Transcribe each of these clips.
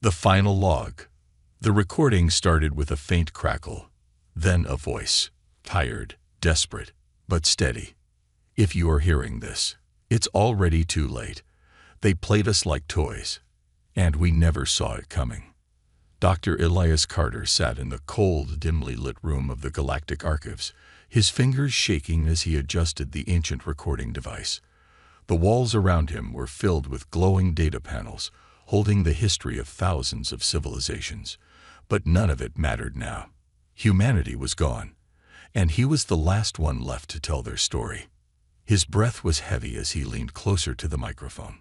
The final log. The recording started with a faint crackle, then a voice, tired, desperate, but steady. If you are hearing this, it's already too late. They played us like toys, and we never saw it coming. Dr. Elias Carter sat in the cold, dimly lit room of the Galactic Archives, his fingers shaking as he adjusted the ancient recording device. The walls around him were filled with glowing data panels, holding the history of thousands of civilizations. But none of it mattered now. Humanity was gone, and he was the last one left to tell their story. His breath was heavy as he leaned closer to the microphone.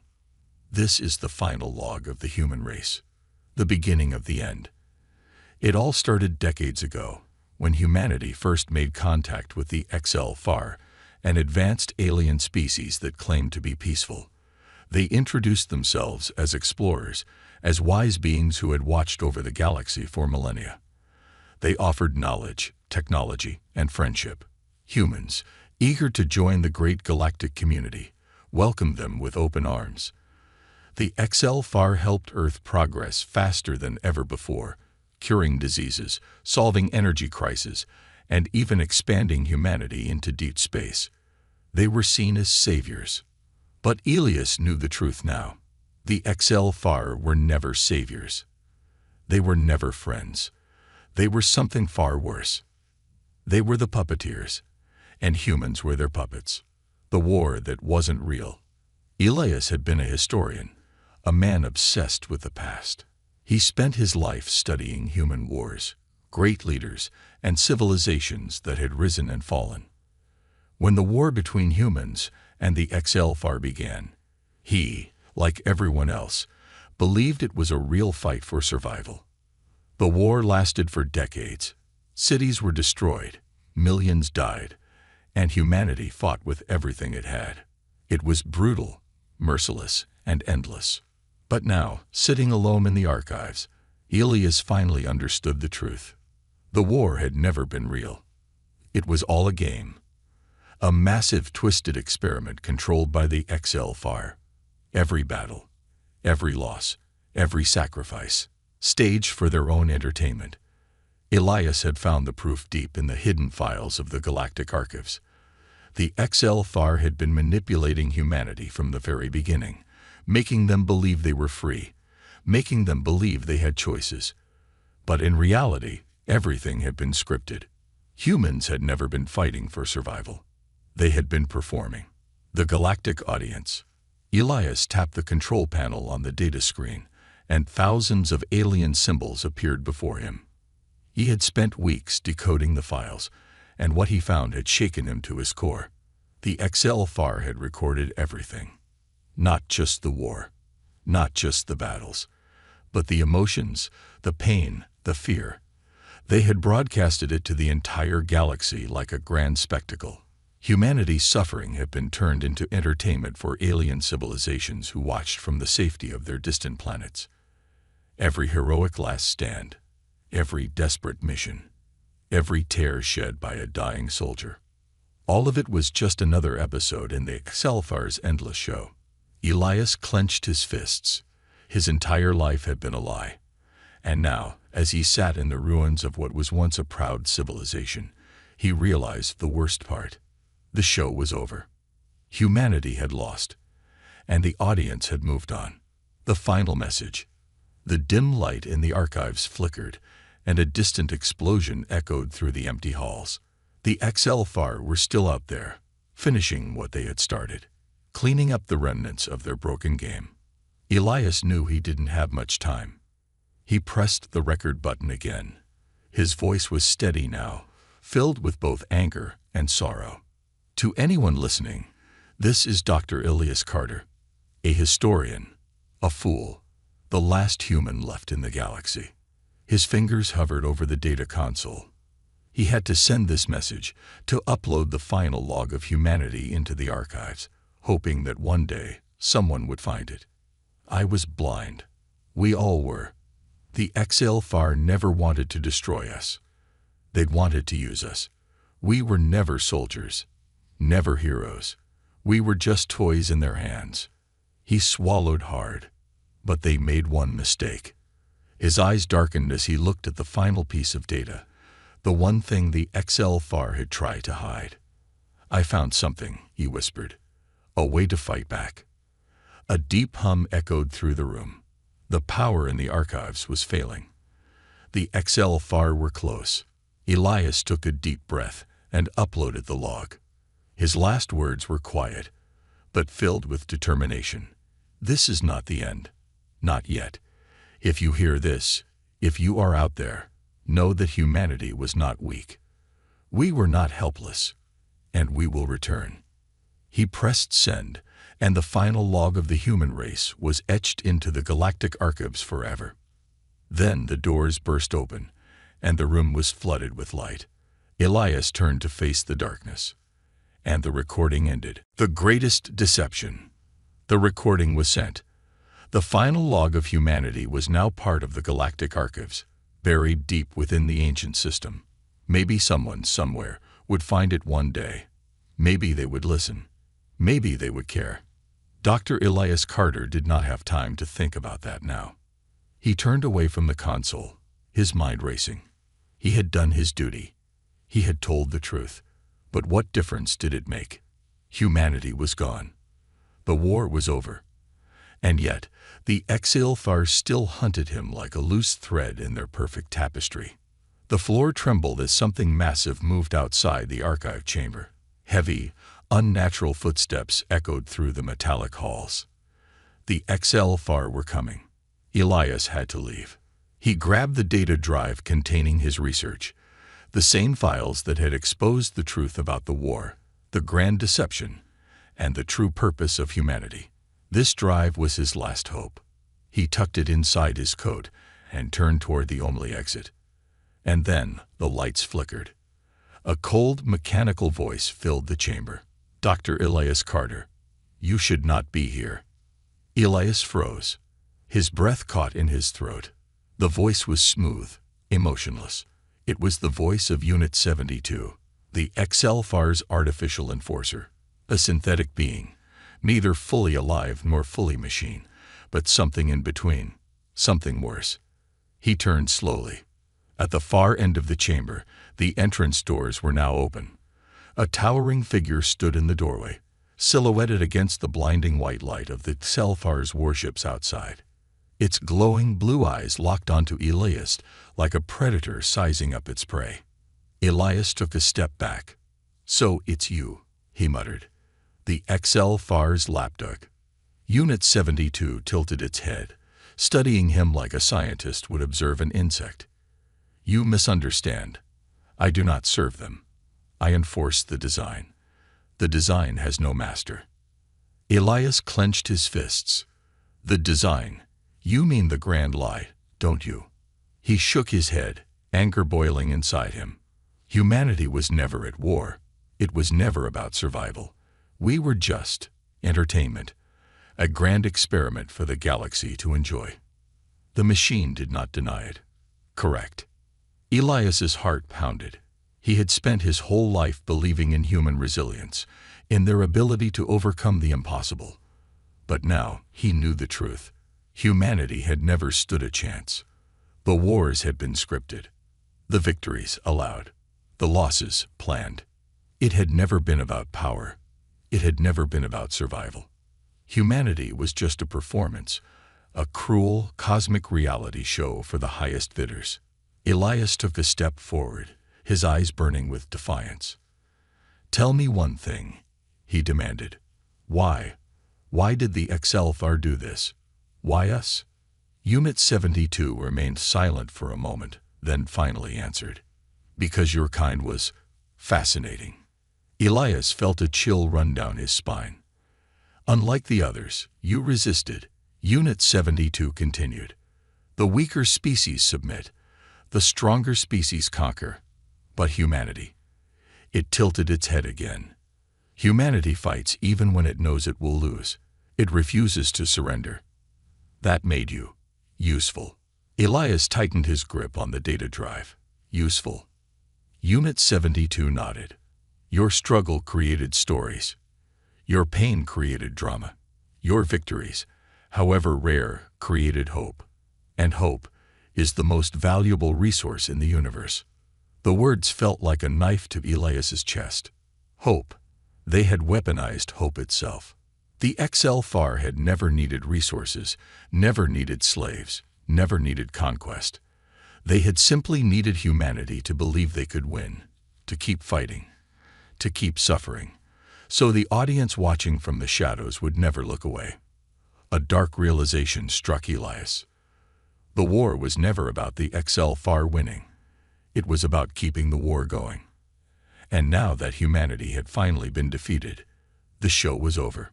This is the final log of the human race, the beginning of the end. It all started decades ago, when humanity first made contact with the HFY, an advanced alien species that claimed to be peaceful. They introduced themselves as explorers, as wise beings who had watched over the galaxy for millennia. They offered knowledge, technology, and friendship. Humans, eager to join the great galactic community, welcomed them with open arms. The HFY helped Earth progress faster than ever before, curing diseases, solving energy crises, and even expanding humanity into deep space. They were seen as saviors. But Elias knew the truth now. The HFY were never saviors. They were never friends. They were something far worse. They were the puppeteers, and humans were their puppets. The war that wasn't real. Elias had been a historian, a man obsessed with the past. He spent his life studying human wars, great leaders, and civilizations that had risen and fallen. When the war between humans and the HFY began, he, like everyone else, believed it was a real fight for survival. The war lasted for decades. Cities were destroyed, millions died, and humanity fought with everything it had. It was brutal, merciless, and endless. But now, sitting alone in the archives, Elias finally understood the truth. The war had never been real. It was all a game. A massive, twisted experiment controlled by the HFY. Every battle, every loss, every sacrifice, staged for their own entertainment. Elias had found the proof deep in the hidden files of the Galactic Archives. The HFY had been manipulating humanity from the very beginning, making them believe they were free, making them believe they had choices. But in reality, everything had been scripted. Humans had never been fighting for survival. They had been performing. The galactic audience. Elias tapped the control panel on the data screen, and thousands of alien symbols appeared before him. He had spent weeks decoding the files, and what he found had shaken him to his core. The HFY had recorded everything. Not just the war, not just the battles, but the emotions, the pain, the fear. They had broadcasted it to the entire galaxy like a grand spectacle. Humanity's suffering had been turned into entertainment for alien civilizations who watched from the safety of their distant planets. Every heroic last stand, every desperate mission, every tear shed by a dying soldier. All of it was just another episode in the HFY's endless show. Elias clenched his fists. His entire life had been a lie. And now, as he sat in the ruins of what was once a proud civilization, he realized the worst part. The show was over. Humanity had lost, and the audience had moved on. The final message. The dim light in the archives flickered, and a distant explosion echoed through the empty halls. The HFY were still out there, finishing what they had started, cleaning up the remnants of their broken game. Elias knew he didn't have much time. He pressed the record button again. His voice was steady now, filled with both anger and sorrow. To anyone listening, this is Dr. Elias Carter, a historian, a fool, the last human left in the galaxy. His fingers hovered over the data console. He had to send this message, to upload the final log of humanity into the archives, hoping that one day someone would find it. I was blind. We all were. The HFY never wanted to destroy us. They'd wanted to use us. We were never soldiers, never heroes. We were just toys in their hands. He swallowed hard, but they made one mistake. His eyes darkened as he looked at the final piece of data, the one thing the HFY had tried to hide. "I found something," he whispered. "A way to fight back." A deep hum echoed through the room. The power in the archives was failing. The HFY were close. Elias took a deep breath and uploaded the log. His last words were quiet, but filled with determination. "This is not the end. Not yet. If you hear this, if you are out there, know that humanity was not weak. We were not helpless, and we will return." He pressed send, and the final log of the human race was etched into the galactic archives forever. Then the doors burst open, and the room was flooded with light. Elias turned to face the darkness, and the recording ended. The greatest deception. The recording was sent. The final log of humanity was now part of the galactic archives, buried deep within the ancient system. Maybe someone, somewhere, would find it one day. Maybe they would listen. Maybe they would care. Dr. Elias Carter did not have time to think about that now. He turned away from the console, his mind racing. He had done his duty. He had told the truth. But what difference did it make? Humanity was gone. The war was over. And yet, the HFY still hunted him like a loose thread in their perfect tapestry. The floor trembled as something massive moved outside the archive chamber. Heavy, unnatural footsteps echoed through the metallic halls. The HFY were coming. Elias had to leave. He grabbed the data drive containing his research, the same files that had exposed the truth about the war, the grand deception, and the true purpose of humanity. This drive was his last hope. He tucked it inside his coat and turned toward the only exit. And then the lights flickered. A cold, mechanical voice filled the chamber. "Dr. Elias Carter, you should not be here." Elias froze. His breath caught in his throat. The voice was smooth, emotionless. It was the voice of Unit 72, the HFY's artificial enforcer, a synthetic being, neither fully alive nor fully machine, but something in between, something worse. He turned slowly. At the far end of the chamber, the entrance doors were now open. A towering figure stood in the doorway, silhouetted against the blinding white light of the HFY's warships outside. Its glowing blue eyes locked onto Elias like a predator sizing up its prey. Elias took a step back. "So it's you," he muttered. The HFY's lapdog. Unit 72 tilted its head, studying him like a scientist would observe an insect. "You misunderstand. I do not serve them. I enforce the design. The design has no master." Elias clenched his fists. "The design? You mean the grand lie, don't you?" He shook his head, anger boiling inside him. Humanity was never at war. It was never about survival. We were just entertainment, a grand experiment for the galaxy to enjoy. The machine did not deny it. Correct. Elias's heart pounded. He had spent his whole life believing in human resilience, in their ability to overcome the impossible. But now he knew the truth. Humanity had never stood a chance. The wars had been scripted, the victories allowed, the losses planned. It had never been about power. It had never been about survival. Humanity was just a performance, a cruel, cosmic reality show for the highest bidders. Elias took a step forward, his eyes burning with defiance. "Tell me one thing," he demanded. "Why? Why did the HFY do this? Why us?" Unit 72 remained silent for a moment, then finally answered. "Because your kind was fascinating." Elias felt a chill run down his spine. "Unlike the others, you resisted," Unit 72 continued. "The weaker species submit. The stronger species conquer. But humanity." It tilted its head again. "Humanity fights even when it knows it will lose. It refuses to surrender. That made you useful." Elias tightened his grip on the data drive. "Useful?" Unit 72 nodded. "Your struggle created stories. Your pain created drama. Your victories, however rare, created hope. And hope, is the most valuable resource in the universe. The words felt like a knife to Elias's chest. Hope. They had weaponized hope itself. The XL-FAR had never needed resources, never needed slaves, never needed conquest. They had simply needed humanity to believe they could win, to keep fighting, to keep suffering. So the audience watching from the shadows would never look away. A dark realization struck Elias. The war was never about the XL-FAR winning. It was about keeping the war going. And now that humanity had finally been defeated, the show was over.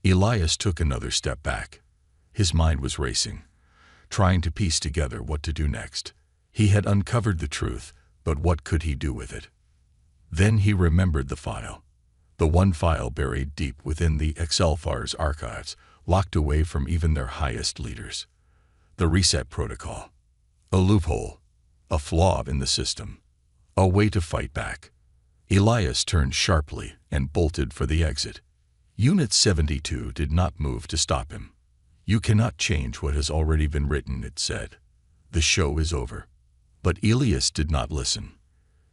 Elias took another step back. His mind was racing, trying to piece together what to do next. He had uncovered the truth, but what could he do with it? Then he remembered the file. The one file buried deep within the XL-FAR's archives, locked away from even their highest leaders. The reset protocol. A loophole. A flaw in the system. A way to fight back. Elias turned sharply and bolted for the exit. Unit 72 did not move to stop him. You cannot change what has already been written, it said. The show is over. But Elias did not listen.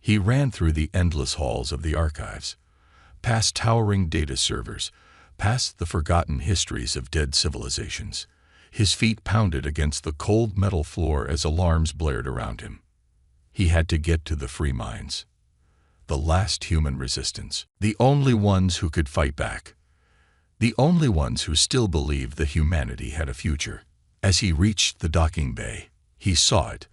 He ran through the endless halls of the archives, past towering data servers, past the forgotten histories of dead civilizations. His feet pounded against the cold metal floor as alarms blared around him. He had to get to the free minds. The last human resistance. The only ones who could fight back. The only ones who still believed that humanity had a future. As he reached the docking bay, he saw it.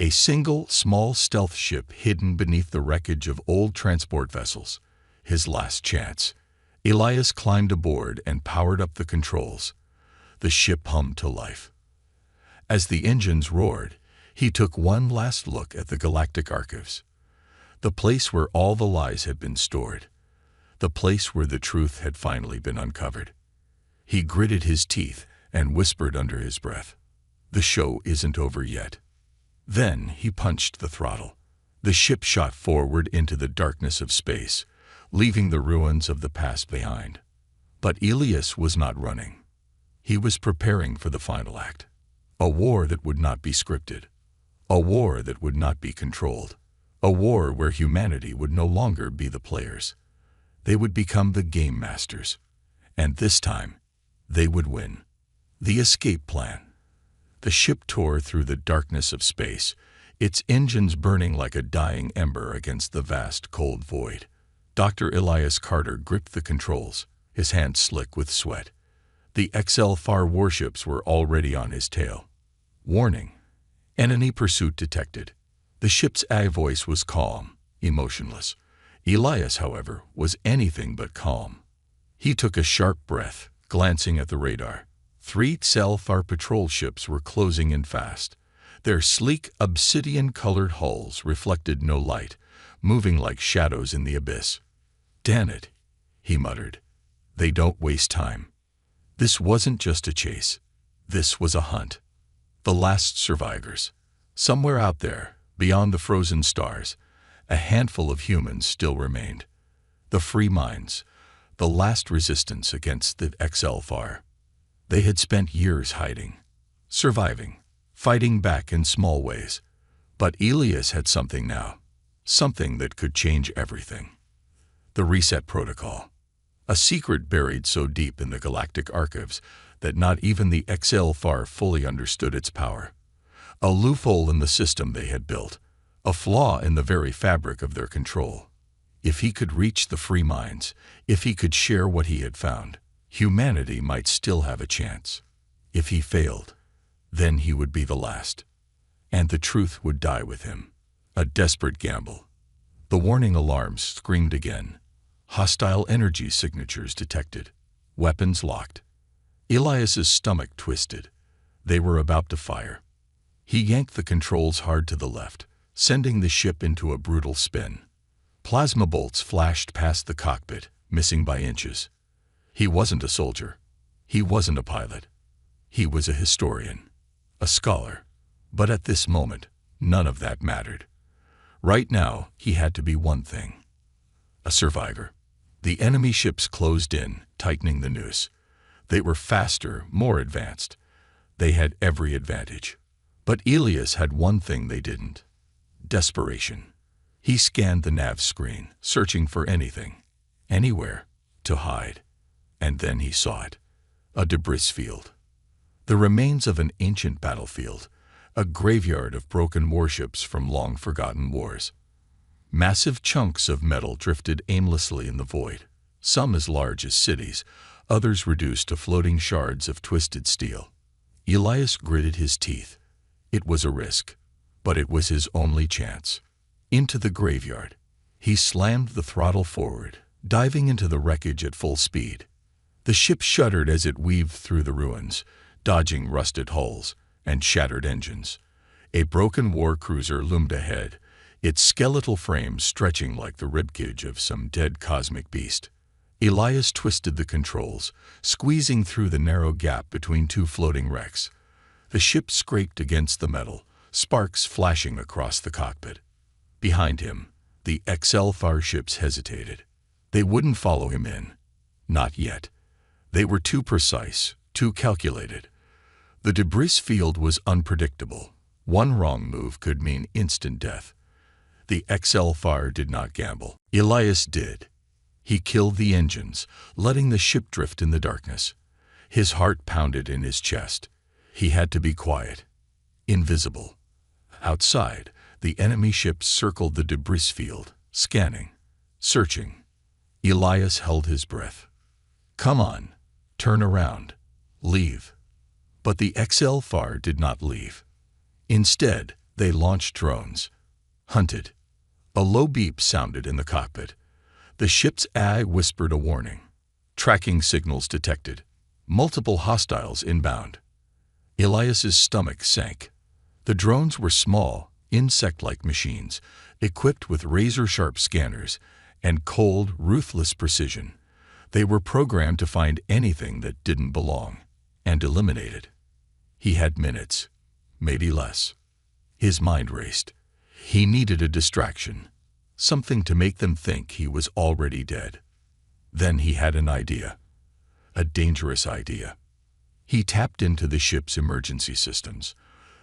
A single, small stealth ship hidden beneath the wreckage of old transport vessels. His last chance. Elias climbed aboard and powered up the controls. The ship hummed to life. As the engines roared, he took one last look at the Galactic archives. The place where all the lies had been stored. The place where the truth had finally been uncovered. He gritted his teeth and whispered under his breath, "The show isn't over yet." Then he punched the throttle. The ship shot forward into the darkness of space, leaving the ruins of the past behind. But Elias was not running. He was preparing for the final act. A war that would not be scripted. A war that would not be controlled. A war where humanity would no longer be the players. They would become the game masters. And this time, they would win. The escape plan. The ship tore through the darkness of space, its engines burning like a dying ember against the vast, cold void. Dr. Elias Carter gripped the controls, his hands slick with sweat. The XL-FAR warships were already on his tail. Warning. Enemy pursuit detected. The ship's voice was calm, emotionless. Elias, however, was anything but calm. He took a sharp breath, glancing at the radar. 3 XL-FAR patrol ships were closing in fast. Their sleek, obsidian-colored hulls reflected no light, moving like shadows in the abyss. "Damn it," he muttered. "They don't waste time." This wasn't just a chase. This was a hunt. The last survivors. Somewhere out there, beyond the frozen stars, a handful of humans still remained. The free minds, the last resistance against the XL-FAR. They had spent years hiding, surviving, fighting back in small ways. But Elias had something now, something that could change everything. The reset protocol. A secret buried so deep in the Galactic archives that not even the XL-FAR fully understood its power. A loophole in the system they had built, a flaw in the very fabric of their control. If he could reach the free minds, if he could share what he had found, humanity might still have a chance. If he failed, then he would be the last. And the truth would die with him. A desperate gamble. The warning alarms screamed again. Hostile energy signatures detected. Weapons locked. Elias's stomach twisted. They were about to fire. He yanked the controls hard to the left, sending the ship into a brutal spin. Plasma bolts flashed past the cockpit, missing by inches. He wasn't a soldier. He wasn't a pilot. He was a historian, a scholar. But at this moment, none of that mattered. Right now, he had to be one thing: a survivor. The enemy ships closed in, tightening the noose. They were faster, more advanced. They had every advantage. But Elias had one thing they didn't: desperation. He scanned the nav screen, searching for anything, anywhere, to hide. And then he saw it. A debris field. The remains of an ancient battlefield, a graveyard of broken warships from long-forgotten wars. Massive chunks of metal drifted aimlessly in the void, some as large as cities, others reduced to floating shards of twisted steel. Elias gritted his teeth. It was a risk, but it was his only chance. Into the graveyard. He slammed the throttle forward, diving into the wreckage at full speed. The ship shuddered as it weaved through the ruins, dodging rusted hulls and shattered engines. A broken war cruiser loomed ahead, its skeletal frame stretching like the ribcage of some dead cosmic beast. Elias twisted the controls, squeezing through the narrow gap between two floating wrecks. The ship scraped against the metal, sparks flashing across the cockpit. Behind him, the HFY ships hesitated. They wouldn't follow him in. Not yet. They were too precise, too calculated. The debris field was unpredictable. One wrong move could mean instant death. The HFY did not gamble. Elias did. He killed the engines, letting the ship drift in the darkness. His heart pounded in his chest. He had to be quiet, invisible. Outside, the enemy ships circled the debris field, scanning, searching. Elias held his breath. Come on, turn around, leave. But the HFY did not leave. Instead, they launched drones. Hunted. A low beep sounded in the cockpit. The ship's eye whispered a warning. Tracking signals detected. Multiple hostiles inbound. Elias's stomach sank. The drones were small, insect-like machines, equipped with razor-sharp scanners and cold, ruthless precision. They were programmed to find anything that didn't belong and eliminate it. He had minutes, maybe less. His mind raced. He needed a distraction, something to make them think he was already dead. Then he had an idea, a dangerous idea. He tapped into the ship's emergency systems.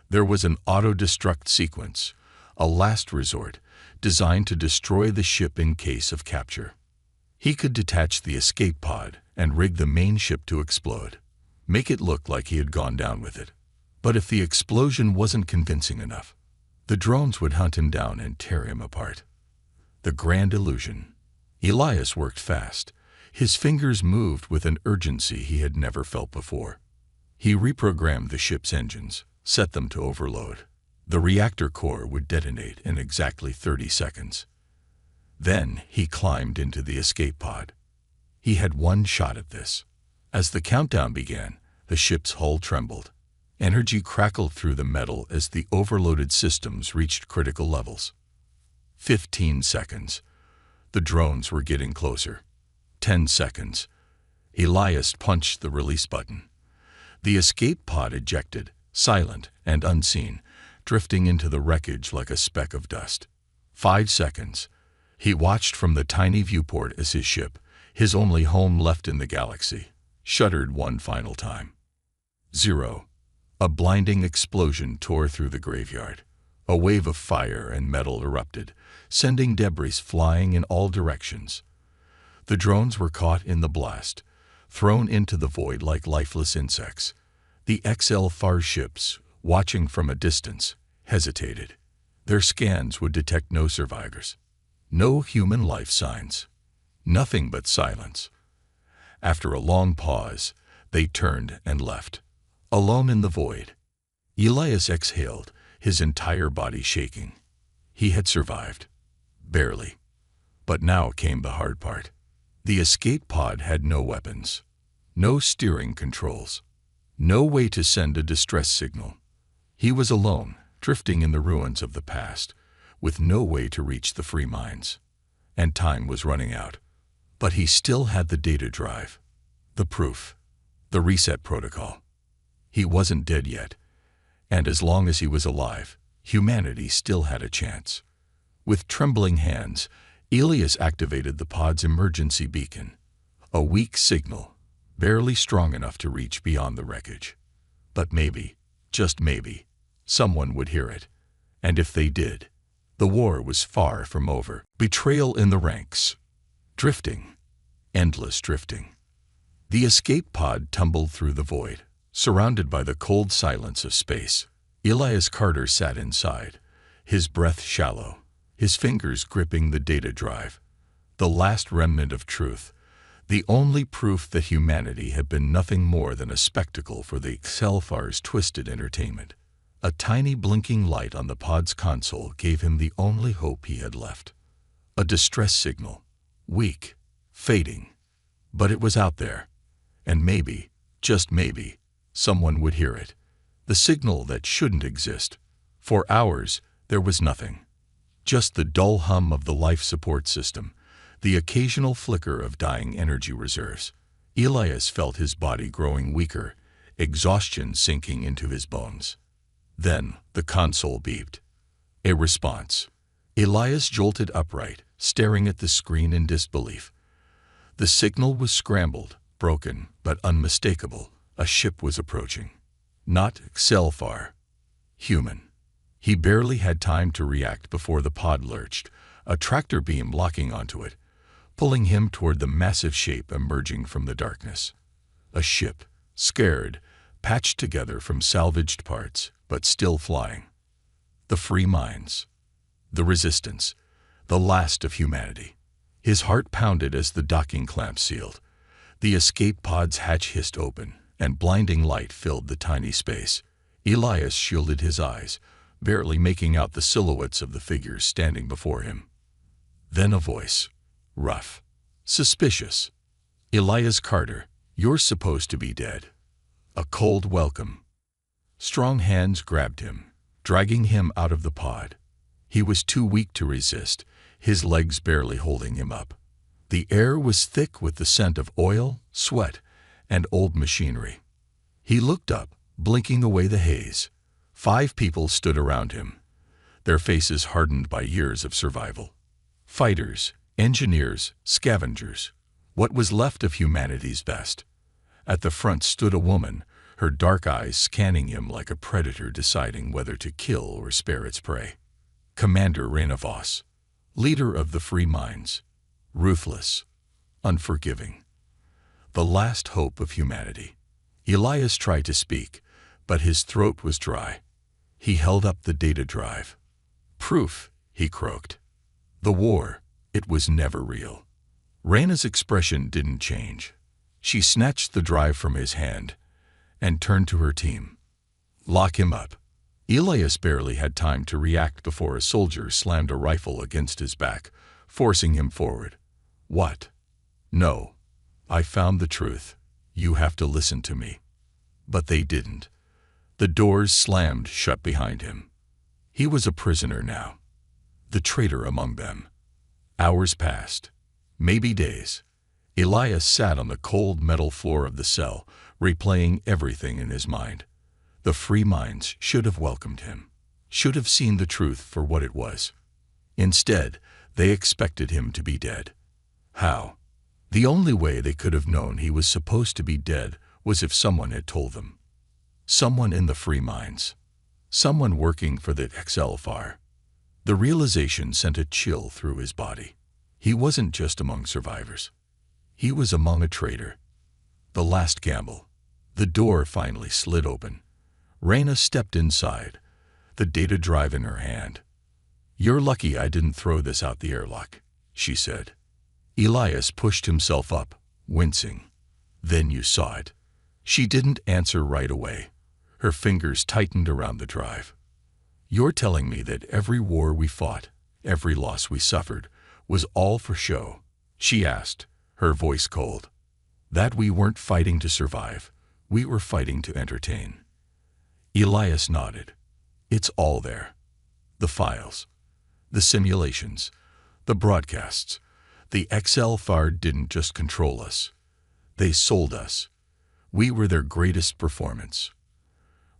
There was an auto-destruct sequence, a last resort, designed to destroy the ship in case of capture. He could detach the escape pod and rig the main ship to explode, make it look like he had gone down with it. But if the explosion wasn't convincing enough, the drones would hunt him down and tear him apart. The grand illusion. Elias worked fast. His fingers moved with an urgency he had never felt before. He reprogrammed the ship's engines, set them to overload. The reactor core would detonate in exactly 30 seconds. Then he climbed into the escape pod. He had one shot at this. As the countdown began, the ship's hull trembled. Energy crackled through the metal as the overloaded systems reached critical levels. 15 seconds. The drones were getting closer. 10 seconds. Elias punched the release button. The escape pod ejected, silent and unseen, drifting into the wreckage like a speck of dust. 5 seconds. He watched from the tiny viewport as his ship, his only home left in the galaxy, shuddered one final time. 0. A blinding explosion tore through the graveyard. A wave of fire and metal erupted, sending debris flying in all directions. The drones were caught in the blast, thrown into the void like lifeless insects. The HFY ships, watching from a distance, hesitated. Their scans would detect no survivors, no human life signs, nothing but silence. After a long pause, they turned and left. Alone in the void, Elias exhaled, his entire body shaking. He had survived. Barely. But now came the hard part. The escape pod had no weapons, no steering controls, no way to send a distress signal. He was alone, drifting in the ruins of the past, with no way to reach the free minds. And time was running out. But he still had the data drive, the proof, the reset protocol. He wasn't dead yet, and as long as he was alive, humanity still had a chance. With trembling hands, Elias activated the pod's emergency beacon, a weak signal, barely strong enough to reach beyond the wreckage. But maybe, just maybe, someone would hear it. And if they did, the war was far from over. Betrayal in the ranks. Drifting. Endless drifting. The escape pod tumbled through the void, surrounded by the cold silence of space. Elias Carter sat inside, his breath shallow, his fingers gripping the data drive. The last remnant of truth, the only proof that humanity had been nothing more than a spectacle for the HFY's twisted entertainment. A tiny blinking light on the pod's console gave him the only hope he had left. A distress signal, weak, fading, but it was out there, and maybe, just maybe, someone would hear it. The signal that shouldn't exist. For hours, there was nothing. Just the dull hum of the life support system, the occasional flicker of dying energy reserves. Elias felt his body growing weaker, exhaustion sinking into his bones. Then the console beeped. A response. Elias jolted upright, staring at the screen in disbelief. The signal was scrambled, broken, but unmistakable. A ship was approaching. Not HFY. Human. He barely had time to react before the pod lurched, a tractor beam locking onto it, pulling him toward the massive shape emerging from the darkness. A ship, scared, patched together from salvaged parts, but still flying. The Free Minds. The Resistance. The last of humanity. His heart pounded as the docking clamp sealed. The escape pod's hatch hissed open, and blinding light filled the tiny space. Elias shielded his eyes, barely making out the silhouettes of the figures standing before him. Then a voice. Rough. Suspicious. Elias Carter, you're supposed to be dead. A cold welcome. Strong hands grabbed him, dragging him out of the pod. He was too weak to resist, his legs barely holding him up. The air was thick with the scent of oil, sweat, and old machinery. He looked up, blinking away the haze. 5 people stood around him, their faces hardened by years of survival. Fighters, engineers, scavengers, what was left of humanity's best. At the front stood a woman, her dark eyes scanning him like a predator deciding whether to kill or spare its prey. Commander Raina Voss, leader of the Free Minds, ruthless, unforgiving. The last hope of humanity. Elias tried to speak, but his throat was dry. He held up the data drive. Proof, he croaked. The war, it was never real. Raina's expression didn't change. She snatched the drive from his hand and turned to her team. Lock him up. Elias barely had time to react before a soldier slammed a rifle against his back, forcing him forward. What? No. I found the truth. You have to listen to me. But they didn't. The doors slammed shut behind him. He was a prisoner now. The traitor among them. Hours passed. Maybe days. Elias sat on the cold metal floor of the cell, replaying everything in his mind. The Free Minds should have welcomed him, should have seen the truth for what it was. Instead, they expected him to be dead. How? The only way they could have known he was supposed to be dead was if someone had told them. Someone in the Free Minds. Someone working for the HFY. The realization sent a chill through his body. He wasn't just among survivors. He was among a traitor. The last gamble. The door finally slid open. Raina stepped inside, the data drive in her hand. You're lucky I didn't throw this out the airlock, she said. Elias pushed himself up, wincing. Then you saw it. She didn't answer right away. Her fingers tightened around the drive. You're telling me that every war we fought, every loss we suffered, was all for show? She asked, her voice cold. That we weren't fighting to survive, we were fighting to entertain. Elias nodded. It's all there. The files, the simulations, the broadcasts. The HFY didn't just control us. They sold us. We were their greatest performance.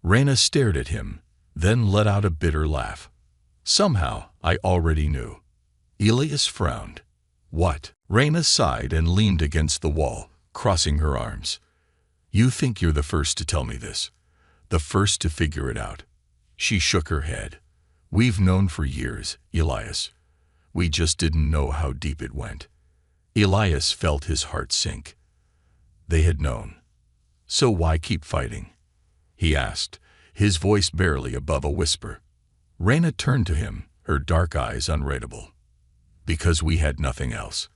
Raina stared at him, then let out a bitter laugh. Somehow, I already knew. Elias frowned. What? Raina sighed and leaned against the wall, crossing her arms. You think you're the first to tell me this, the first to figure it out. She shook her head. We've known for years, Elias. We just didn't know how deep it went. Elias felt his heart sink. They had known. So why keep fighting? He asked, his voice barely above a whisper. Reyna turned to him, her dark eyes unreadable. Because we had nothing else.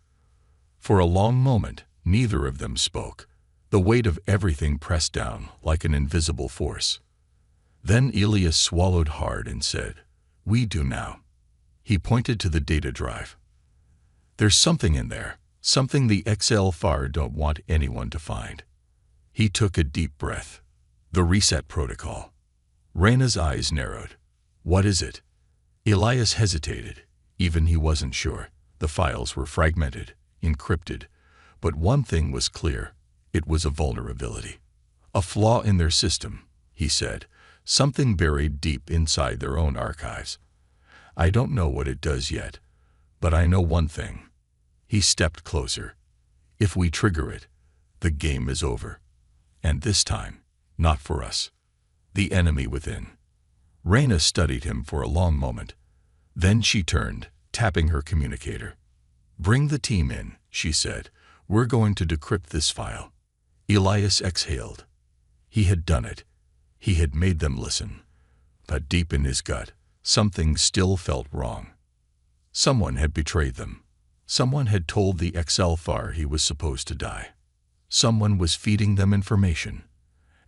For a long moment, neither of them spoke. The weight of everything pressed down like an invisible force. Then Elias swallowed hard and said, "We do now." He pointed to the data drive. "There's something in there, something the HFY don't want anyone to find." He took a deep breath. The reset protocol. Reyna's eyes narrowed. "What is it?" Elias hesitated. Even he wasn't sure. The files were fragmented, encrypted. But one thing was clear. It was a vulnerability. A flaw in their system, he said. Something buried deep inside their own archives. "I don't know what it does yet, but I know one thing." He stepped closer. "If we trigger it, the game is over. And this time, not for us. The enemy within." Reyna studied him for a long moment. Then she turned, tapping her communicator. "Bring the team in," she said. "We're going to decrypt this file." Elias exhaled. He had done it. He had made them listen. But deep in his gut, something still felt wrong. Someone had betrayed them. Someone had told the HFY he was supposed to die. Someone was feeding them information.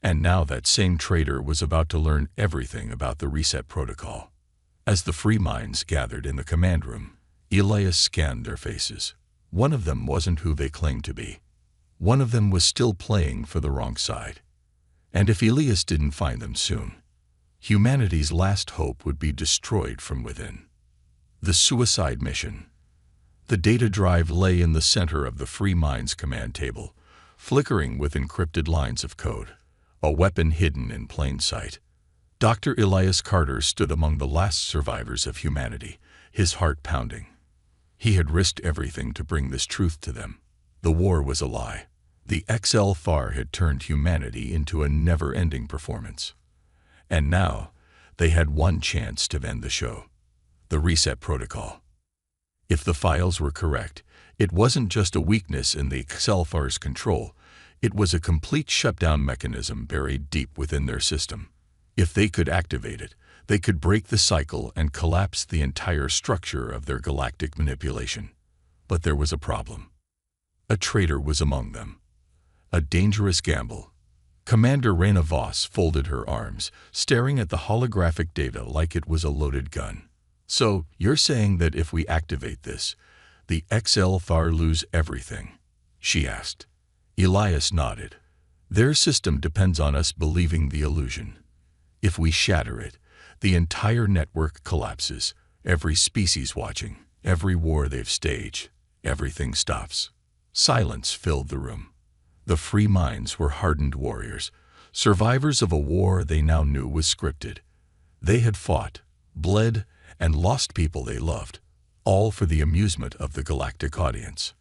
And now that same traitor was about to learn everything about the reset protocol. As the free minds gathered in the command room, Elias scanned their faces. One of them wasn't who they claimed to be. One of them was still playing for the wrong side. And if Elias didn't find them soon, humanity's last hope would be destroyed from within. The suicide mission. The data drive lay in the center of the Free Minds command table, flickering with encrypted lines of code, a weapon hidden in plain sight. Dr. Elias Carter stood among the last survivors of humanity, his heart pounding. He had risked everything to bring this truth to them. The war was a lie. The HFY had turned humanity into a never-ending performance. And now, they had one chance to end the show. The reset protocol. If the files were correct, it wasn't just a weakness in the HFY's control, it was a complete shutdown mechanism buried deep within their system. If they could activate it, they could break the cycle and collapse the entire structure of their galactic manipulation. But there was a problem. A traitor was among them. A dangerous gamble. Commander Reyna Voss folded her arms, staring at the holographic data like it was a loaded gun. "So, you're saying that if we activate this, the HFY lose everything?" she asked. Elias nodded. "Their system depends on us believing the illusion. If we shatter it, the entire network collapses, every species watching, every war they've staged, everything stops." Silence filled the room. The Free Minds were hardened warriors, survivors of a war they now knew was scripted. They had fought, bled, and lost people they loved, all for the amusement of the galactic audience.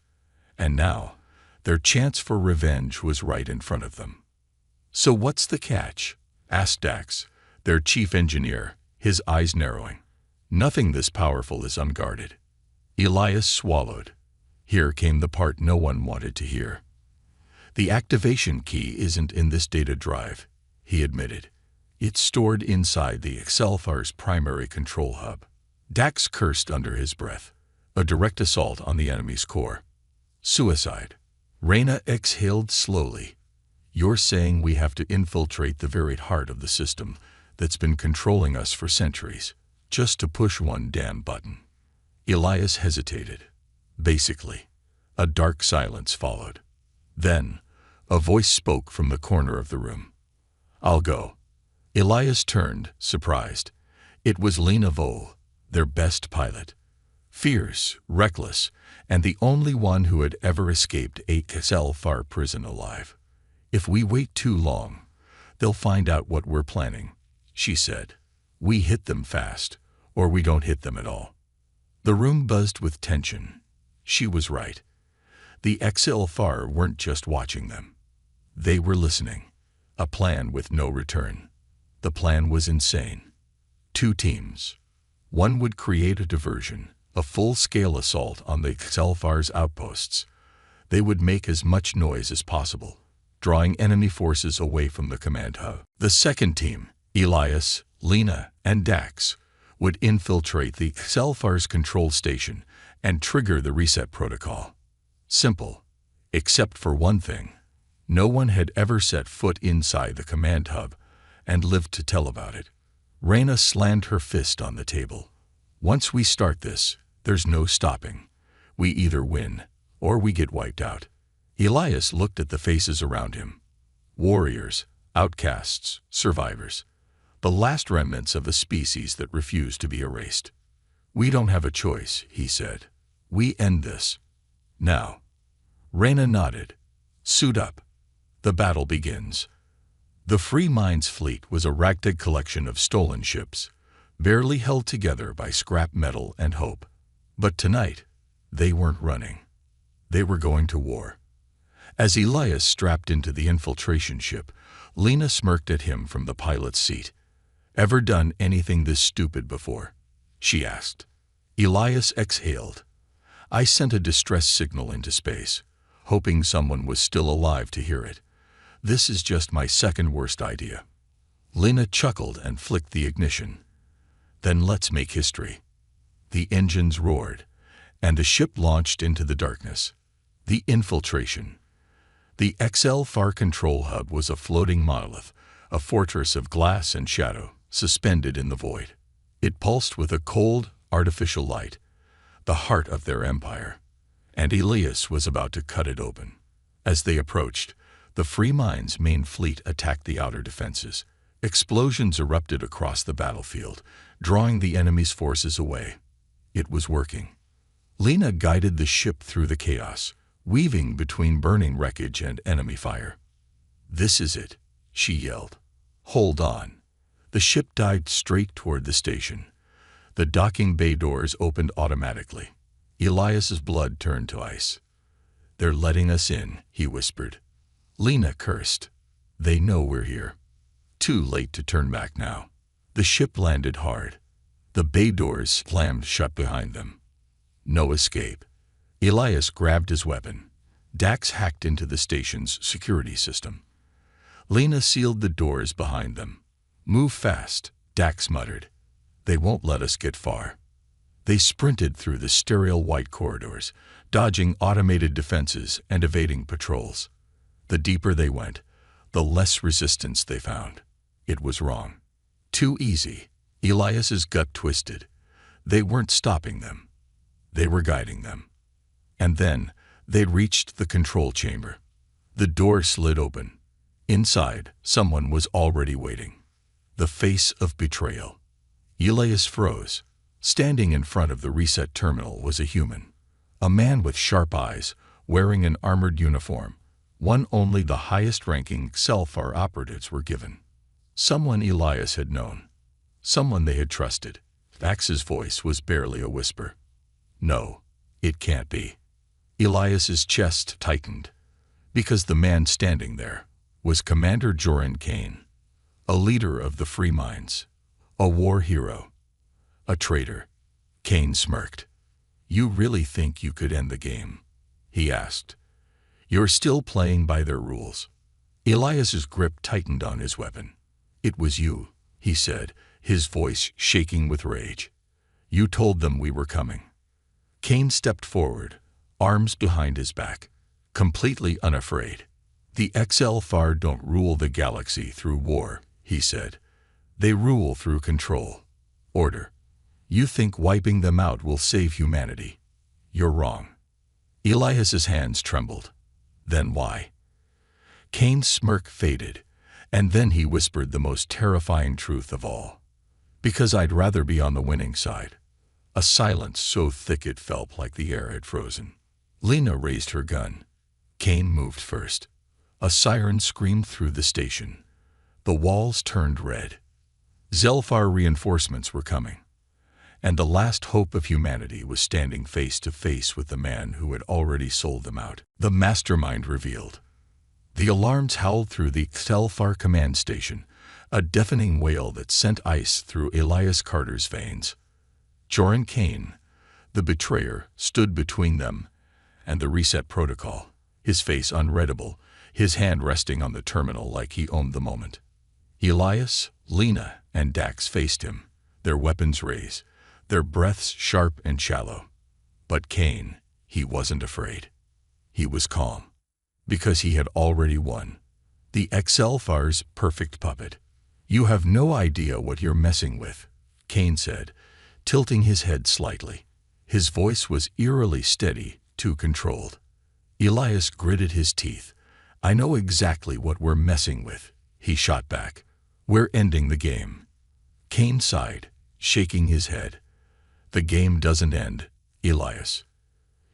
And now, their chance for revenge was right in front of them. "So what's the catch?" asked Dax, their chief engineer, his eyes narrowing. "Nothing this powerful is unguarded." Elias swallowed. Here came the part no one wanted to hear. "The activation key isn't in this data drive," he admitted. "It's stored inside the HFY's primary control hub." Dax cursed under his breath. A direct assault on the enemy's core. Suicide. Reyna exhaled slowly. "You're saying we have to infiltrate the very heart of the system that's been controlling us for centuries, just to push one damn button?" Elias hesitated. "Basically." A dark silence followed. Then, a voice spoke from the corner of the room. "I'll go." Elias turned, surprised. It was Lena Vole, their best pilot. Fierce, reckless, and the only one who had ever escaped a HFY prison alive. "If we wait too long, they'll find out what we're planning," she said. "We hit them fast, or we don't hit them at all." The room buzzed with tension. She was right. The HFY weren't just watching them. They were listening. A plan with no return. The plan was insane. 2 teams. One would create a diversion, a full-scale assault on the HFY's outposts. They would make as much noise as possible, drawing enemy forces away from the command hub. The second team, Elias, Lena, and Dax, would infiltrate the HFY's control station and trigger the reset protocol. Simple, except for one thing. No one had ever set foot inside the command hub and lived to tell about it. Reyna slammed her fist on the table. Once we start this, there's no stopping. We either win or we get wiped out. Elias looked at the faces around him. Warriors, outcasts, survivors. The last remnants of a species that refused to be erased. We don't have a choice, he said. We end this. Now. Reyna nodded. Suit up. The battle begins. The Free Minds fleet was a ragtag collection of stolen ships, barely held together by scrap metal and hope. But tonight, they weren't running. They were going to war. As Elias strapped into the infiltration ship, Lena smirked at him from the pilot's seat. Ever done anything this stupid before? She asked. Elias exhaled. I sent a distress signal into space, hoping someone was still alive to hear it. This is just my second worst idea. Lena chuckled and flicked the ignition. Then let's make history. The engines roared, and the ship launched into the darkness. The infiltration. The HFY control hub was a floating monolith, a fortress of glass and shadow, suspended in the void. It pulsed with a cold, artificial light, the heart of their empire, and Elias was about to cut it open. As they approached, the Free Minds' main fleet attacked the outer defenses. Explosions erupted across the battlefield, drawing the enemy's forces away. It was working. Lena guided the ship through the chaos, weaving between burning wreckage and enemy fire. This is it, she yelled. Hold on. The ship dived straight toward the station. The docking bay doors opened automatically. Elias's blood turned to ice. They're letting us in, he whispered. Lena cursed. They know we're here. Too late to turn back now. The ship landed hard. The bay doors slammed shut behind them. No escape. Elias grabbed his weapon. Dax hacked into the station's security system. Lena sealed the doors behind them. Move fast, Dax muttered. They won't let us get far. They sprinted through the sterile white corridors, dodging automated defenses and evading patrols. The deeper they went, the less resistance they found. It was wrong. Too easy. Elias's gut twisted. They weren't stopping them. They were guiding them. And then they reached the control chamber. The door slid open. Inside, someone was already waiting. The face of betrayal. Elias froze. Standing in front of the reset terminal was a human. A man with sharp eyes, wearing an armored uniform. One only the highest-ranking HFY operatives were given. Someone Elias had known. Someone they had trusted. Dax's voice was barely a whisper. No, it can't be. Elias's chest tightened, because the man standing there was Commander Joran Kane, a leader of the Free Minds, a war hero, a traitor. Kane smirked. You really think you could end the game? He asked. You're still playing by their rules. Elias's grip tightened on his weapon. It was you, he said, his voice shaking with rage. You told them we were coming. Kane stepped forward, arms behind his back, completely unafraid. The HFY don't rule the galaxy through war, he said. They rule through control, order. You think wiping them out will save humanity. You're wrong. Elias's hands trembled. Then why? Kane's smirk faded, and then he whispered the most terrifying truth of all. Because I'd rather be on the winning side. A silence so thick it felt like the air had frozen. Lena raised her gun. Kane moved first. A siren screamed through the station. The walls turned red. Zelfar reinforcements were coming. And the last hope of humanity was standing face to face with the man who had already sold them out. The mastermind revealed. The alarms howled through the HFY command station, a deafening wail that sent ice through Elias Carter's veins. Joran Kane, the betrayer, stood between them and the reset protocol, his face unreadable, his hand resting on the terminal like he owned the moment. Elias, Lena, and Dax faced him, their weapons raised, their breaths sharp and shallow. But Kane, he wasn't afraid. He was calm, because he had already won. The XLFAR's perfect puppet. "You have no idea what you're messing with," Kane said, tilting his head slightly. His voice was eerily steady, too controlled. Elias gritted his teeth. "I know exactly what we're messing with," he shot back. "We're ending the game." Kane sighed, shaking his head. "The game doesn't end, Elias."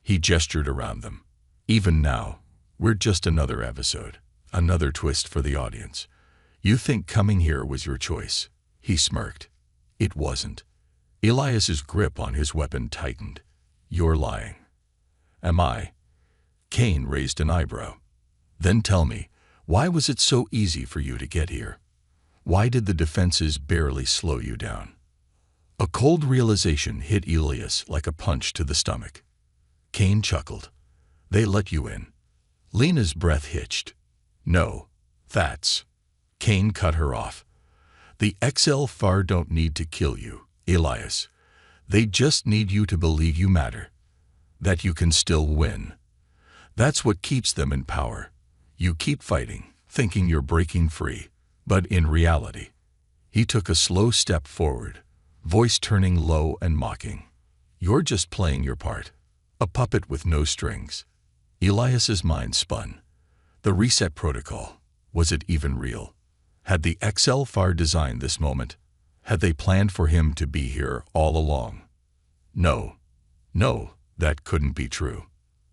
He gestured around them. "Even now, we're just another episode, another twist for the audience. You think coming here was your choice?" He smirked. "It wasn't." Elias's grip on his weapon tightened. "You're lying." "Am I?" Kane raised an eyebrow. "Then tell me, why was it so easy for you to get here? Why did the defenses barely slow you down?" A cold realization hit Elias like a punch to the stomach. Kane chuckled. "They let you in." Lena's breath hitched. "No, that's..." Kane cut her off. "The XLFAR don't need to kill you, Elias. They just need you to believe you matter, that you can still win. That's what keeps them in power. You keep fighting, thinking you're breaking free, but in reality..." He took a slow step forward, voice turning low and mocking. "You're just playing your part, a puppet with no strings." Elias's mind spun. The reset protocol, was it even real? Had the XLFAR designed this moment? Had they planned for him to be here all along? No, that couldn't be true.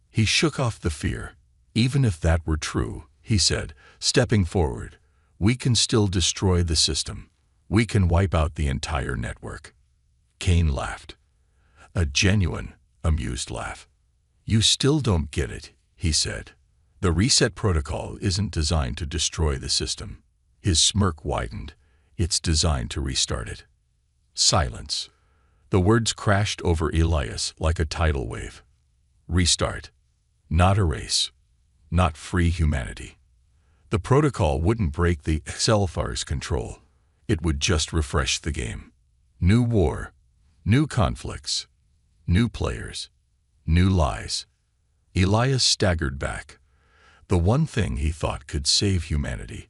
He shook off the fear. "Even if that were true," he said, stepping forward, "we can still destroy the system. We can wipe out the entire network." Kane laughed. A genuine, amused laugh. "You still don't get it," he said. "The reset protocol isn't designed to destroy the system." His smirk widened. "It's designed to restart it." Silence. The words crashed over Elias like a tidal wave. Restart. Not erase. Not free humanity. The protocol wouldn't break the XLFAR's control. It would just refresh the game. New war. New conflicts. New players. New lies. Elias staggered back. The one thing he thought could save humanity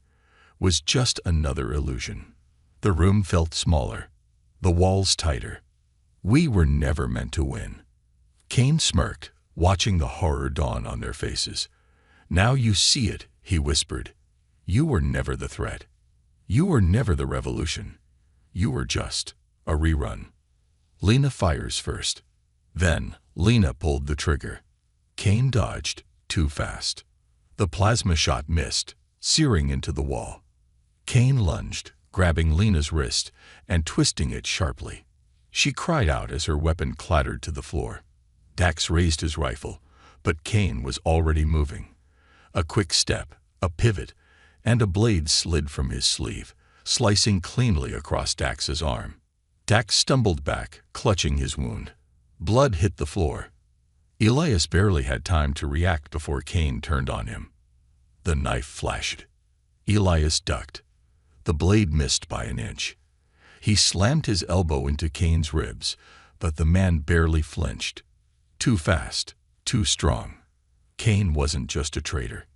was just another illusion. The room felt smaller, the walls tighter. "We were never meant to win." Kane smirked, watching the horror dawn on their faces. "Now you see it," he whispered. "You were never the threat. You were never the revolution. You were just a rerun." Lena fires first. Then Lena pulled the trigger. Kane dodged, too fast. The plasma shot missed, searing into the wall. Kane lunged, grabbing Lena's wrist and twisting it sharply. She cried out as her weapon clattered to the floor. Dax raised his rifle, but Kane was already moving. A quick step, a pivot, and a blade slid from his sleeve, slicing cleanly across Dax's arm. Dax stumbled back, clutching his wound. Blood hit the floor. Elias barely had time to react before Kane turned on him. The knife flashed. Elias ducked. The blade missed by an inch. He slammed his elbow into Kane's ribs, but the man barely flinched. Too fast, too strong. Kane wasn't just a traitor.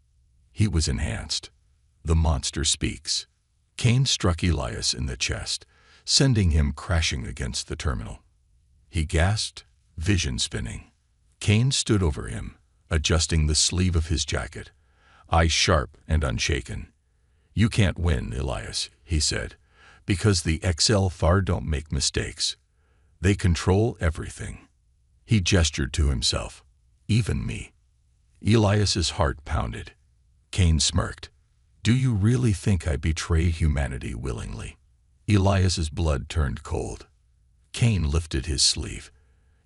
He was enhanced. The monster speaks. Kane struck Elias in the chest, sending him crashing against the terminal. He gasped, vision spinning. Kane stood over him, adjusting the sleeve of his jacket, eyes sharp and unshaken. "You can't win, Elias," he said, "because the XLFAR don't make mistakes. They control everything." He gestured to himself. "Even me." Elias's heart pounded. Kane smirked. "Do you really think I betray humanity willingly?" Elias's blood turned cold. Kane lifted his sleeve.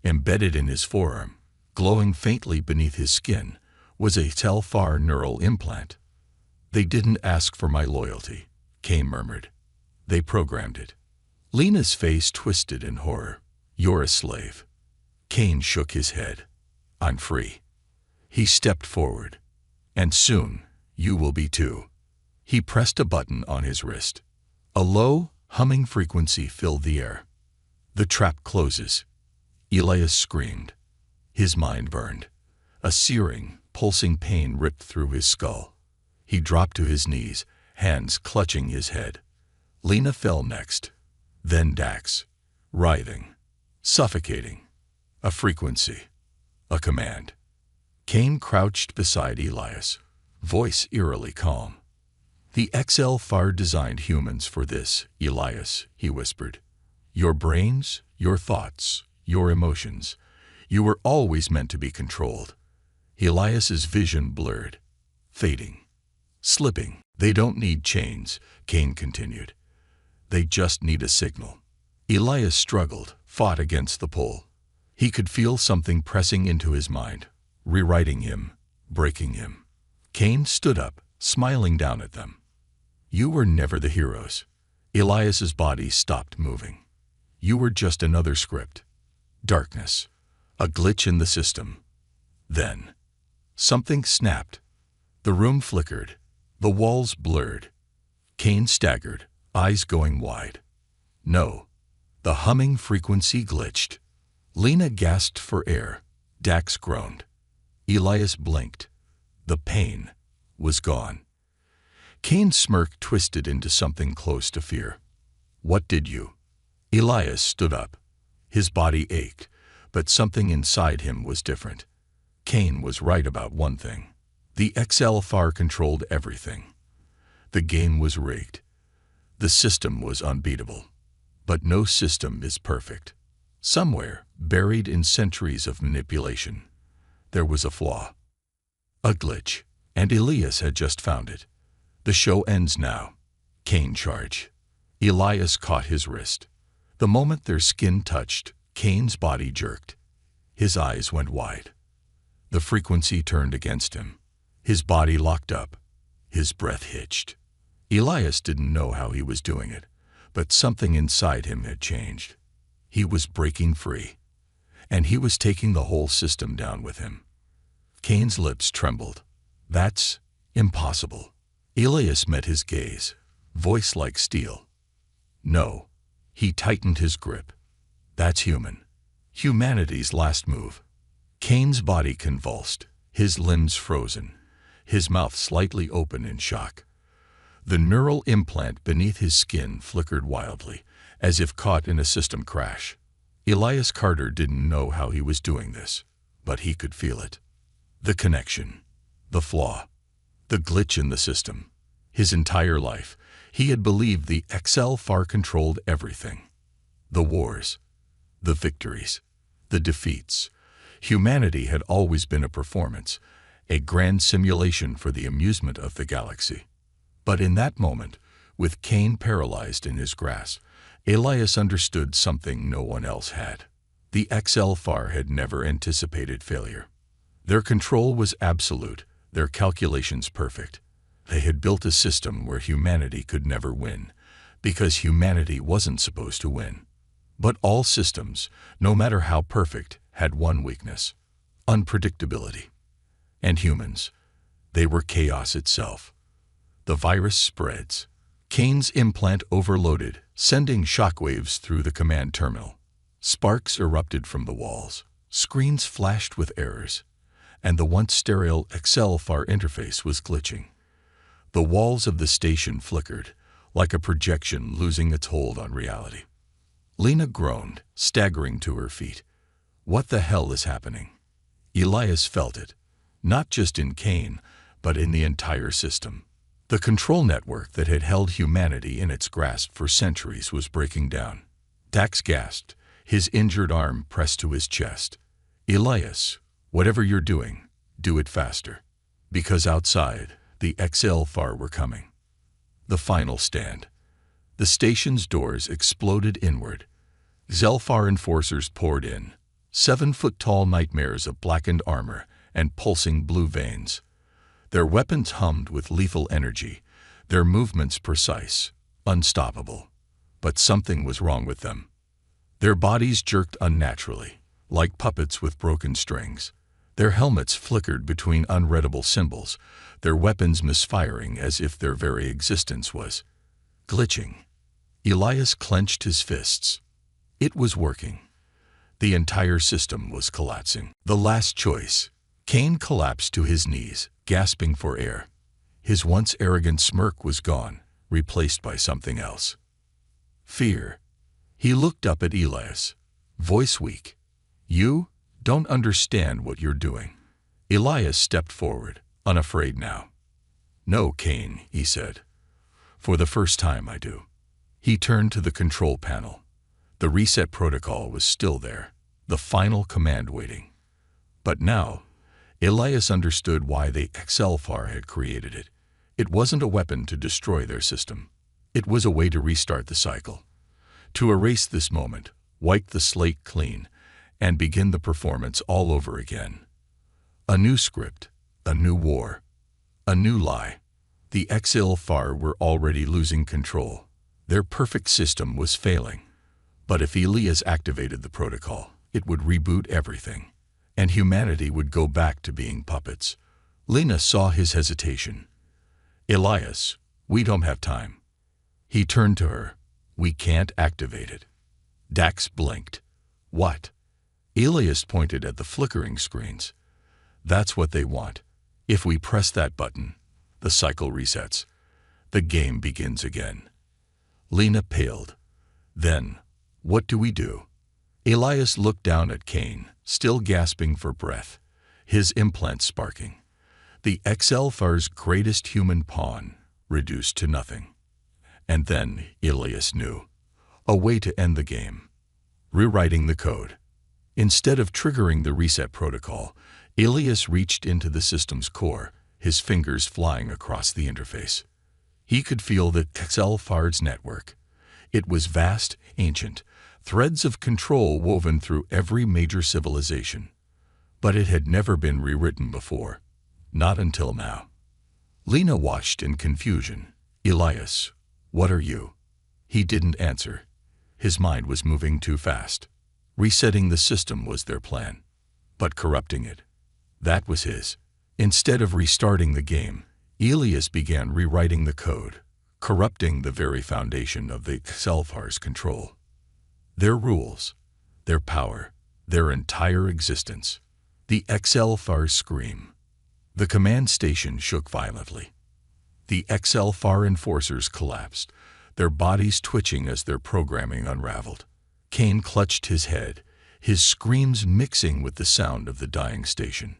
Embedded in his forearm, glowing faintly beneath his skin, was a XLFAR neural implant. "They didn't ask for my loyalty," Kane murmured. They programmed it. Lena's face twisted in horror. You're a slave. Kane shook his head. I'm free. He stepped forward. And soon, you will be too. He pressed a button on his wrist. A low, humming frequency filled the air. The trap closes. Elias screamed. His mind burned. A searing, pulsing pain ripped through his skull. He dropped to his knees, hands clutching his head. Lena fell next. Then Dax, writhing, suffocating. A frequency. A command. Kane crouched beside Elias, voice eerily calm. The XL-FAR designed humans for this, Elias, he whispered. Your brains, your thoughts, your emotions. You were always meant to be controlled. Elias's vision blurred, fading, slipping. They don't need chains, Kane continued. They just need a signal. Elias struggled, fought against the pull. He could feel something pressing into his mind, rewriting him, breaking him. Kane stood up, smiling down at them. You were never the heroes. Elias's body stopped moving. You were just another script. Darkness. A glitch in the system. Then, something snapped. The room flickered. The walls blurred. Kane staggered, eyes going wide. No. The humming frequency glitched. Lena gasped for air. Dax groaned. Elias blinked. The pain was gone. Kane's smirk twisted into something close to fear. What did you? Elias stood up. His body ached, but something inside him was different. Kane was right about one thing. The XL-FAR controlled everything. The game was rigged. The system was unbeatable. But no system is perfect. Somewhere, buried in centuries of manipulation, there was a flaw. A glitch, and Elias had just found it. The show ends now. Kane charged. Elias caught his wrist. The moment their skin touched, Kane's body jerked. His eyes went wide. The frequency turned against him. His body locked up. His breath hitched. Elias didn't know how he was doing it, but something inside him had changed. He was breaking free, and he was taking the whole system down with him. Kane's lips trembled. That's impossible. Elias met his gaze, voice like steel. No. He tightened his grip. That's human. Humanity's last move. Kane's body convulsed, his limbs frozen, his mouth slightly open in shock. The neural implant beneath his skin flickered wildly, as if caught in a system crash. Elias Carter didn't know how he was doing this, but he could feel it. The connection, the flaw, the glitch in the system. His entire life, he had believed the XL-FAR controlled everything. The wars, the victories, the defeats. Humanity had always been a performance, a grand simulation for the amusement of the galaxy. But in that moment, with Kane paralyzed in his grasp, Elias understood something no one else had. The XL-FAR had never anticipated failure. Their control was absolute, their calculations perfect. They had built a system where humanity could never win, because humanity wasn't supposed to win. But all systems, no matter how perfect, had one weakness: unpredictability. And humans, they were chaos itself. The virus spreads. Kane's implant overloaded, sending shockwaves through the command terminal. Sparks erupted from the walls. Screens flashed with errors. And the once sterile XL-FAR interface was glitching. The walls of the station flickered, like a projection losing its hold on reality. Lena groaned, staggering to her feet. What the hell is happening? Elias felt it, not just in Kane, but in the entire system. The control network that had held humanity in its grasp for centuries was breaking down. Dax gasped, his injured arm pressed to his chest. Elias, whatever you're doing, do it faster. Because outside, the XL-FAR were coming. The final stand. The station's doors exploded inward. XL-FAR enforcers poured in, 7-foot-tall nightmares of blackened armor and pulsing blue veins. Their weapons hummed with lethal energy, their movements precise, unstoppable. But something was wrong with them. Their bodies jerked unnaturally, like puppets with broken strings. Their helmets flickered between unreadable symbols, their weapons misfiring as if their very existence was glitching. Elias clenched his fists. It was working. The entire system was collapsing. The last choice. Kane collapsed to his knees, gasping for air. His once arrogant smirk was gone, replaced by something else. Fear. He looked up at Elias, voice weak. You don't understand what you're doing. Elias stepped forward, unafraid now. No, Kane, he said. For the first time I do. He turned to the control panel. The reset protocol was still there, the final command waiting. But now, Elias understood why the HFY had created it. It wasn't a weapon to destroy their system. It was a way to restart the cycle. To erase this moment, wipe the slate clean, and begin the performance all over again. A new script, a new war, a new lie. The HFY were already losing control. Their perfect system was failing. But if Elias activated the protocol, it would reboot everything, and humanity would go back to being puppets. Lena saw his hesitation. Elias, we don't have time. He turned to her. We can't activate it. Dax blinked. What? Elias pointed at the flickering screens. That's what they want. If we press that button, the cycle resets. The game begins again. Lena paled. Then, what do we do? Elias looked down at Kane, still gasping for breath, his implants sparking. The HFY's greatest human pawn, reduced to nothing. And then Elias knew. A way to end the game. Rewriting the code. Instead of triggering the reset protocol, Elias reached into the system's core, his fingers flying across the interface. He could feel the HFY's network. It was vast, ancient, threads of control woven through every major civilization. But it had never been rewritten before. Not until now. Lena watched in confusion. Elias, what are you? He didn't answer. His mind was moving too fast. Resetting the system was their plan. But corrupting it, that was his. Instead of restarting the game, Elias began rewriting the code, corrupting the very foundation of the HFY's control. Their rules, their power, their entire existence. The HFY's scream. The command station shook violently. The HFY enforcers collapsed, their bodies twitching as their programming unraveled. Kane clutched his head, his screams mixing with the sound of the dying station.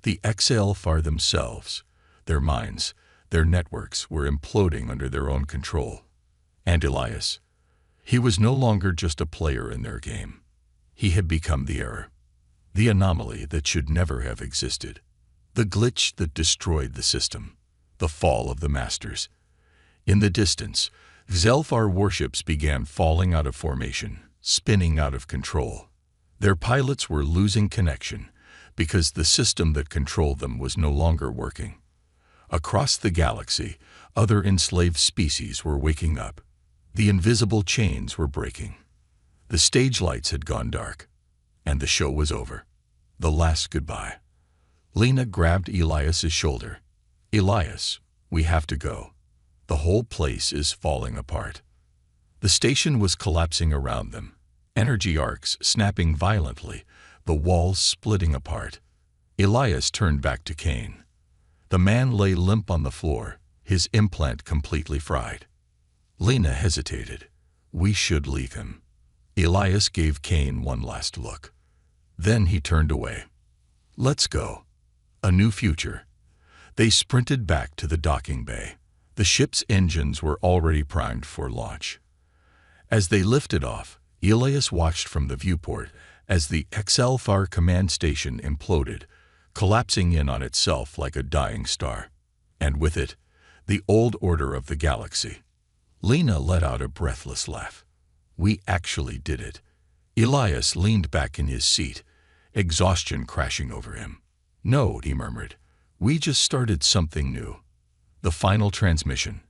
The HFY themselves, their minds, their networks were imploding under their own control. And Elias, he was no longer just a player in their game. He had become the error, the anomaly that should never have existed, the glitch that destroyed the system, the fall of the masters. In the distance, HFY warships began falling out of formation, spinning out of control. Their pilots were losing connection because the system that controlled them was no longer working. Across the galaxy, other enslaved species were waking up. The invisible chains were breaking. The stage lights had gone dark, and the show was over. The last goodbye. Lena grabbed Elias's shoulder. Elias, we have to go. The whole place is falling apart. The station was collapsing around them, energy arcs snapping violently, the walls splitting apart. Elias turned back to Kane. The man lay limp on the floor, his implant completely fried. Lena hesitated. We should leave him. Elias gave Kane one last look. Then he turned away. Let's go. A new future. They sprinted back to the docking bay. The ship's engines were already primed for launch. As they lifted off, Elias watched from the viewport as the HFY command station imploded, collapsing in on itself like a dying star. And with it, the old order of the galaxy. Lena let out a breathless laugh. We actually did it. Elias leaned back in his seat, exhaustion crashing over him. No, he murmured. We just started something new. The final transmission.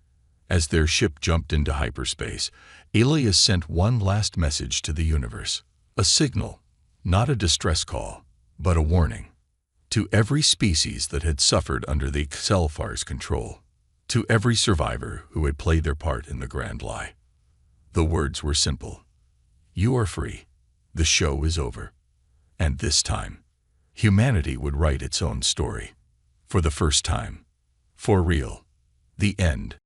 As their ship jumped into hyperspace, Alias sent one last message to the universe. A signal, not a distress call, but a warning. To every species that had suffered under the Xelfar's control. To every survivor who had played their part in the grand lie. The words were simple. You are free. The show is over. And this time, humanity would write its own story. For the first time. For real. The end.